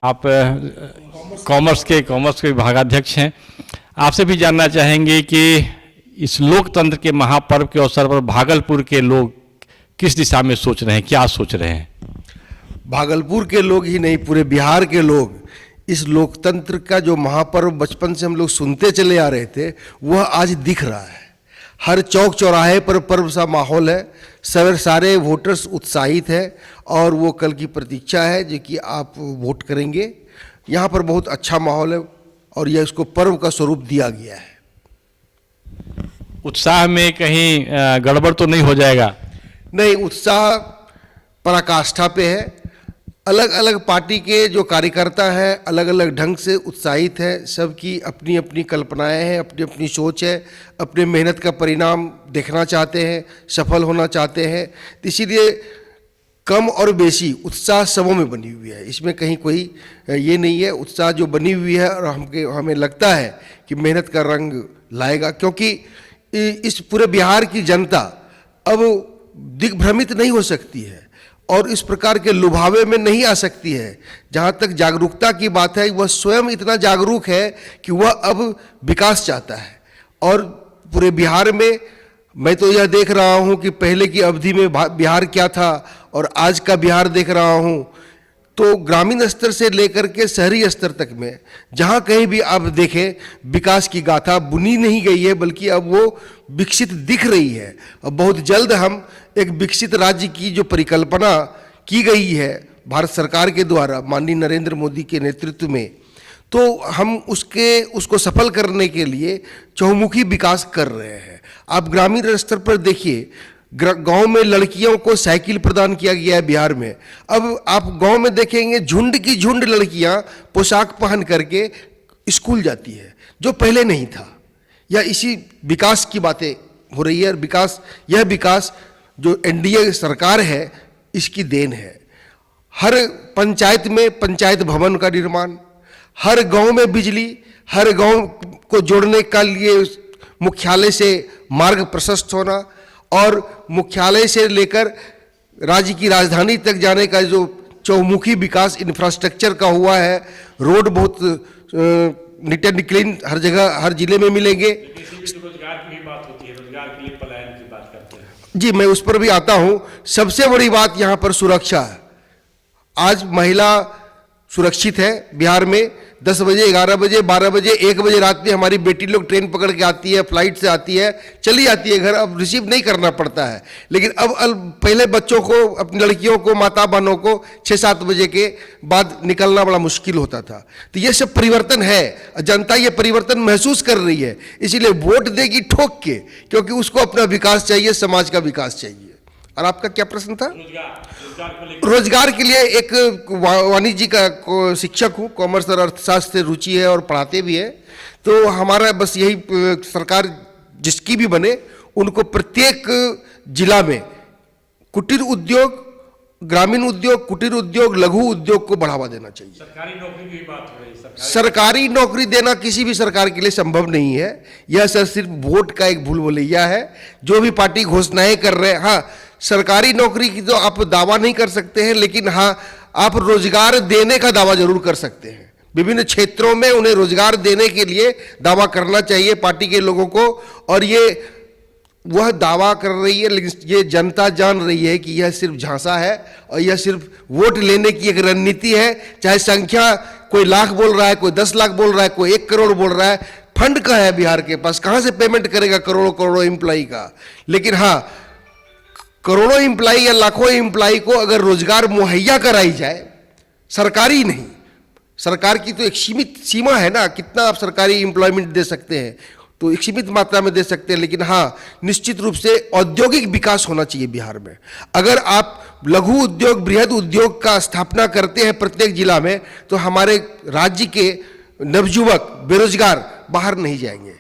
आप कॉमर्स के विभागाध्यक्ष हैं। आपसे भी जानना चाहेंगे कि इस लोकतंत्र के महापर्व के अवसर पर भागलपुर के लोग किस दिशा में सोच रहे हैं, क्या सोच रहे हैं? भागलपुर के लोग ही नहीं, पूरे बिहार के लोग इस लोकतंत्र का जो महापर्व बचपन से हम लोग सुनते चले आ रहे थे वह आज दिख रहा है। हर चौक चौराहे पर पर्व सा माहौल है, सारे वोटर्स उत्साहित हैं और वो कल की प्रतीक्षा है जो कि आप वोट करेंगे। यहाँ पर बहुत अच्छा माहौल है और यह इसको पर्व का स्वरूप दिया गया है। उत्साह में कहीं गड़बड़ तो नहीं हो जाएगा? नहीं, उत्साह पराकाष्ठा पे है। अलग अलग पार्टी के जो कार्यकर्ता हैं अलग अलग ढंग से उत्साहित हैं, सबकी अपनी अपनी कल्पनाएं हैं, अपनी अपनी सोच है, अपने मेहनत का परिणाम देखना चाहते हैं, सफल होना चाहते हैं। तो इसीलिए कम और बेशी उत्साह सबों में बनी हुई है, इसमें कहीं कोई ये नहीं है। उत्साह जो बनी हुई है और हमें लगता है कि मेहनत का रंग लाएगा, क्योंकि इस पूरे बिहार की जनता अब दिग्भ्रमित नहीं हो सकती है और इस प्रकार के लुभावे में नहीं आ सकती है। जहाँ तक जागरूकता की बात है, वह स्वयं इतना जागरूक है कि वह अब विकास चाहता है। और पूरे बिहार में मैं तो यह देख रहा हूँ कि पहले की अवधि में बिहार क्या था और आज का बिहार देख रहा हूँ, तो ग्रामीण स्तर से लेकर के शहरी स्तर तक में जहाँ कहीं भी आप देखें विकास की गाथा बुनी नहीं गई है, बल्कि अब वो विकसित दिख रही है। और बहुत जल्द हम एक विकसित राज्य की जो परिकल्पना की गई है भारत सरकार के द्वारा माननीय नरेंद्र मोदी के नेतृत्व में, तो हम उसको सफल करने के लिए चहुमुखी विकास कर रहे हैं। आप ग्रामीण स्तर पर देखिए, गांव में लड़कियों को साइकिल प्रदान किया गया है बिहार में। अब आप गांव में देखेंगे झुंड की झुंड लड़कियां पोशाक पहन करके स्कूल जाती है, जो पहले नहीं था। या इसी विकास की बातें हो रही है और यह विकास जो एनडीए सरकार है इसकी देन है। हर पंचायत में पंचायत भवन का निर्माण, हर गांव में बिजली, हर गांव को जोड़ने का लिए मुख्यालय से मार्ग प्रशस्त होना और मुख्यालय से लेकर राज्य की राजधानी तक जाने का जो चौमुखी विकास इंफ्रास्ट्रक्चर का हुआ है। रोड बहुत नीट एंड क्लीन हर जगह हर जिले में मिलेंगे। रोजगार की भी बात होती है, रोजगार के लिए पलायन की बात करते हैं। जी, मैं उस पर भी आता हूं। सबसे बड़ी बात यहाँ पर सुरक्षा है। आज महिला सुरक्षित है बिहार में। 10 बजे, 11 बजे, 12 बजे, 1 बजे रात में हमारी बेटी लोग ट्रेन पकड़ के आती है, फ्लाइट से आती है, चली जाती है घर। अब रिसीव नहीं करना पड़ता है। लेकिन अब पहले बच्चों को, अपनी लड़कियों को, माता बहनों को 6-7 बजे के बाद निकलना बड़ा मुश्किल होता था। तो ये सब परिवर्तन है, जनता ये परिवर्तन महसूस कर रही है, इसीलिए वोट देगी ठोक के, क्योंकि उसको अपना विकास चाहिए, समाज का विकास चाहिए। और आपका क्या प्रश्न था? रोजगार के लिए एक वाणिज्य का शिक्षक हूँ, कॉमर्स और अर्थशास्त्र से रुचि है और पढ़ाते भी है। तो हमारा बस यही, सरकार जिसकी भी बने उनको प्रत्येक जिला में कुटीर उद्योग, ग्रामीण उद्योग, कुटीर उद्योग, लघु उद्योग को बढ़ावा देना चाहिए। सरकारी नौकरी की बात हो रही है। सरकारी नौकरी देना किसी भी सरकार के लिए संभव नहीं है। यह सिर्फ वोट का एक भूलभुलैया है। जो भी पार्टी घोषणाएं कर रहे हैं, हाँ, सरकारी नौकरी की तो आप दावा नहीं कर सकते हैं, लेकिन हाँ, आप रोजगार देने का दावा जरूर कर सकते हैं। विभिन्न क्षेत्रों में उन्हें रोजगार देने के लिए दावा करना चाहिए पार्टी के लोगों को। और ये वह दावा कर रही है, लेकिन ये जनता जान रही है कि यह सिर्फ झांसा है और यह सिर्फ वोट लेने की एक रणनीति है। चाहे संख्या कोई लाख बोल रहा है, कोई 10 लाख बोल रहा है, कोई 1 करोड़ बोल रहा है, फंड का है बिहार के पास, कहाँ से पेमेंट करेगा करोड़ों करोड़ों एम्प्लॉई का। लेकिन हाँ, करोड़ों एम्प्लॉई या लाखों एम्प्लॉई को अगर रोजगार मुहैया कराई जाए, सरकारी नहीं, सरकार की तो एक सीमित सीमा है ना, कितना आप सरकारी एम्प्लॉयमेंट दे सकते हैं, तो एक सीमित मात्रा में दे सकते हैं। लेकिन हाँ, निश्चित रूप से औद्योगिक विकास होना चाहिए बिहार में। अगर आप लघु उद्योग, बृहद उद्योग का स्थापना करते हैं प्रत्येक जिला में, तो हमारे राज्य के नवयुवक बेरोजगार बाहर नहीं जाएंगे।